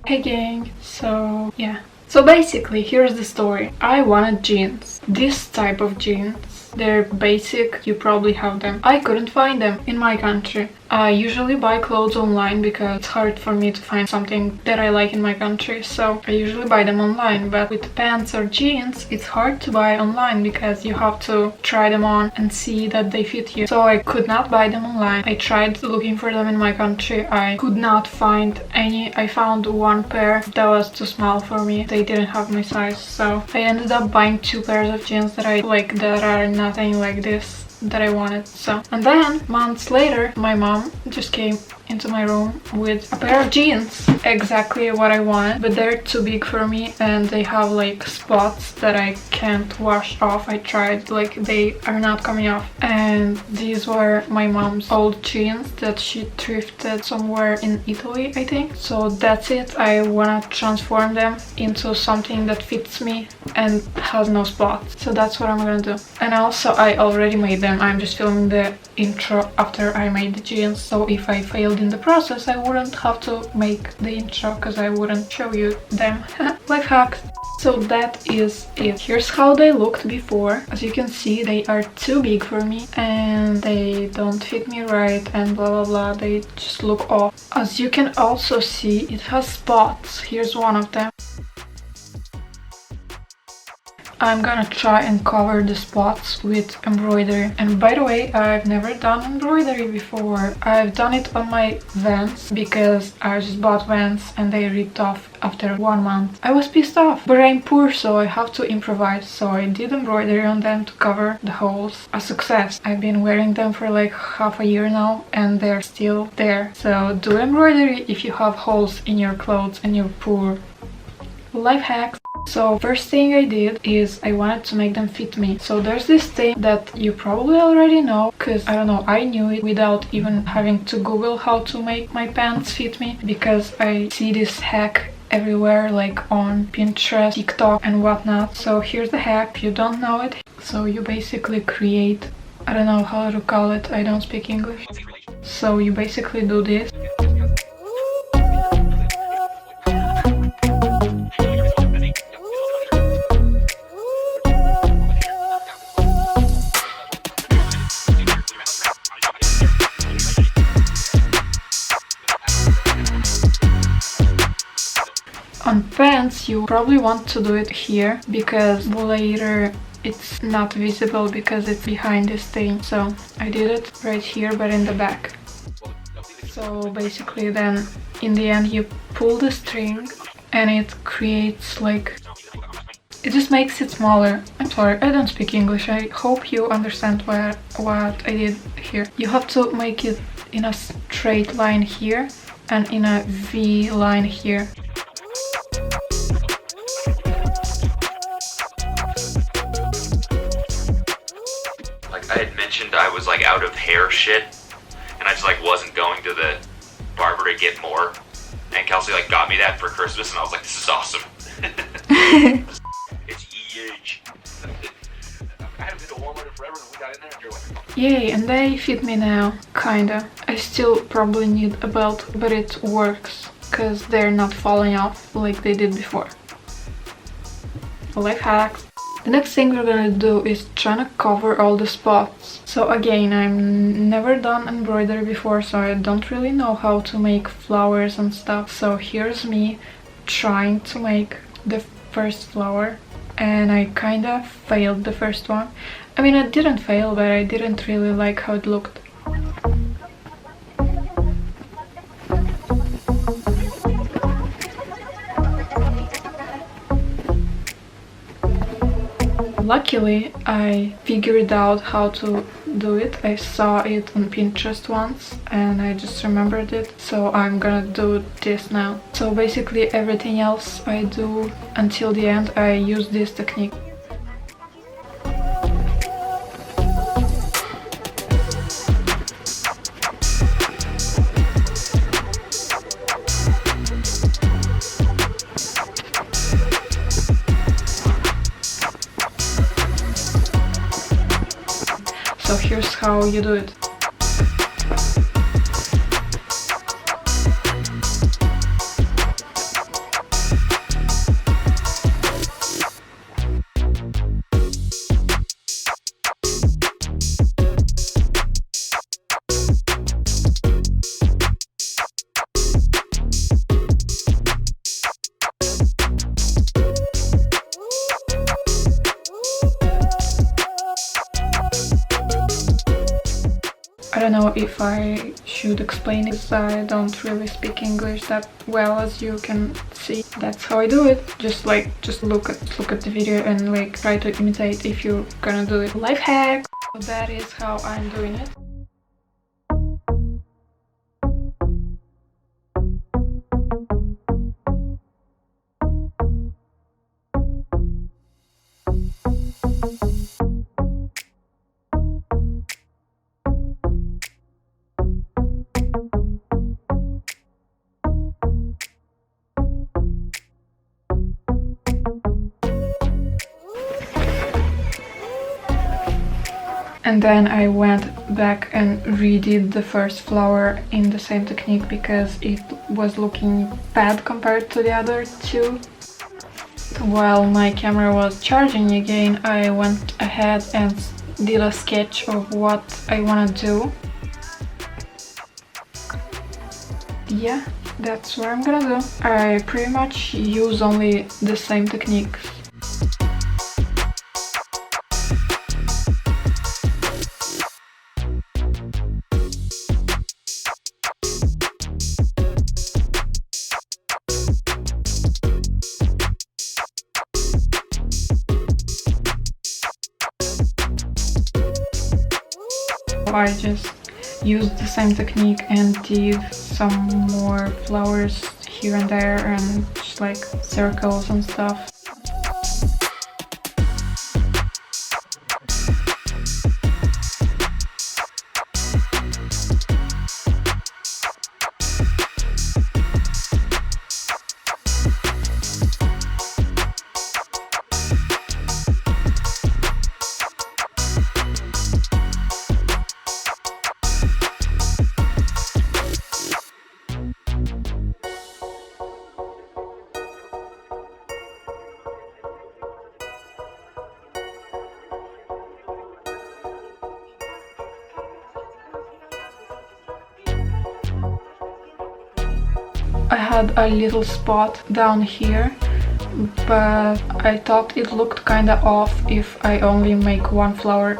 Hey gang, so yeah. So basically, here's the story. I wanted jeans. This type of jeans. They're basic, you probably have them. I couldn't find them in my country. I usually buy clothes online because it's hard for me to find something that I like in my country, so I usually buy them online. But with pants or jeans, it's hard to buy online because you have to try them on and see that they fit you. So I could not buy them online. I tried looking for them in my country. I could not find any. I found one pair that was too small for me. They didn't have my size, so I ended up buying 2 pairs of jeans that I like, that are nothing like this that I wanted. So, and then months later, my mom just came into my room with a pair of jeans, exactly what I wanted, but they're too big for me and they have like spots that I can't wash off. I tried, like they are not coming off. And these were my mom's old jeans that she thrifted somewhere in Italy, I think. So that's it. I wanna transform them into something that fits me and has no spots. So that's what I'm gonna do. And also I already made them. I'm just filming the intro after I made the jeans, so if I failed in the process I wouldn't have to make the intro because I wouldn't show you them. Life hacks. So that is it. Here's how they looked before. As you can see, they are too big for me and they don't fit me right and blah blah blah. They just look off. As you can also see, it has spots. Here's one of them. I'm gonna try and cover the spots with embroidery. And by the way, I've never done embroidery before. I've done it on my Vans because I just bought Vans and they ripped off after 1 month. I was pissed off, but I'm poor, so I have to improvise. So I did embroidery on them to cover the holes. A success. I've been wearing them for like half a year now and they're still there. So do embroidery if you have holes in your clothes and you're poor. Life hacks. So first thing I did is I wanted to make them fit me. So there's this thing that you probably already know, because I don't know, I knew it without even having to Google how to make my pants fit me, because I see this hack everywhere, like on Pinterest, TikTok and whatnot. So here's the hack if you don't know it. So you basically create, I don't know how to call it, I don't speak English. So you basically do this. On pants, you probably want to do it here because later it's not visible because it's behind this thing. So I did it right here, but in the back. So basically then in the end you pull the string and it creates like, it just makes it smaller. I'm sorry, I don't speak English. I hope you understand what I did here. You have to make it in a straight line here and in a V line here. I had mentioned I was like out of hair shit and I just like wasn't going to the barber to get more, and Kelsey like got me that for Christmas and I was like, this is awesome. It's huge. I haven't been to Walmart forever and we got in there and you're like, yay, and they fit me now, kinda. I still probably need a belt, but it works because they're not falling off like they did before. Life hacks. The next thing we're gonna do is trying to cover all the spots. So again, I've never done embroidery before, so I don't really know how to make flowers and stuff. So here's me trying to make the first flower, and I kinda failed the first one. I mean, I didn't fail, but I didn't really like how it looked. Luckily, I figured out how to do it. I saw it on Pinterest once and I just remembered it, so I'm gonna do this now. So basically everything else I do until the end, I use this technique. So here's how you do it. don't know if I should explain it. I don't really speak English that well, as you can see. That's how I do it. Just look at the video and like try to imitate if you're gonna do it. Life hack. So that is how I'm doing it. And then I went back and redid the first flower in the same technique because it was looking bad compared to the other two. While my camera was charging again, I went ahead and did a sketch of what I want to do. Yeah, that's what I'm gonna do. I pretty much use only the same techniques. I just used the same technique and did some more flowers here and there and just like circles and stuff. I had a little spot down here, but I thought it looked kinda off if I only make one flower,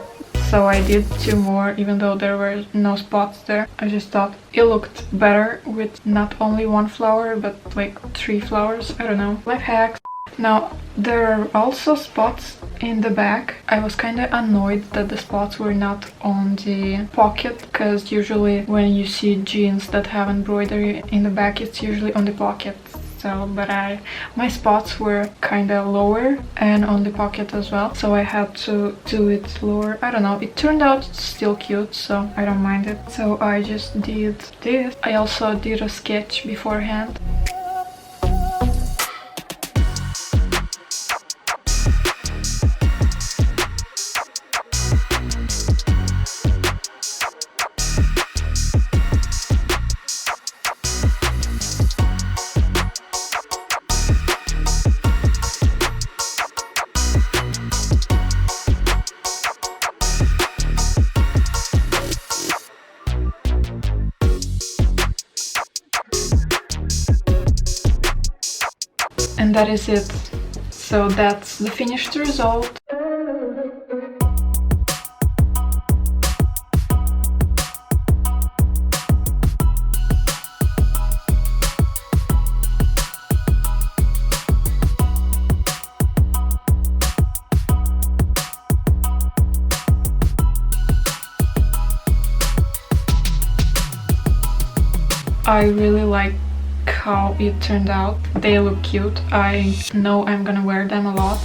so I did two more even though there were no spots there. I just thought it looked better with not only one flower but like 3 flowers, I don't know. Life hack. Now there are also spots in the back. I was kind of annoyed that the spots were not on the pocket, because usually when you see jeans that have embroidery in the back, it's usually on the pocket. So, but my spots were kind of lower and on the pocket as well, so I had to do it lower. I don't know, it turned out still cute, so I don't mind it. So I just did this. I also did a sketch beforehand. And that is it. So that's the finished result. I really like how it turned out. They look cute. I know I'm gonna wear them a lot.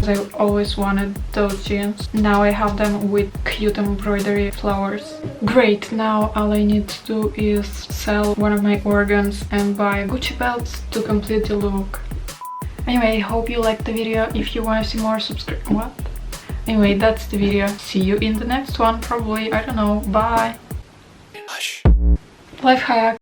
I always wanted those jeans. Now I have them with cute embroidery flowers. Great, now all I need to do is sell one of my organs and buy Gucci belts to complete the look. Anyway, I hope you liked the video. If you want to see more, subscribe. What? Anyway, that's the video. See you in the next one, probably. I don't know. Bye. Life hack.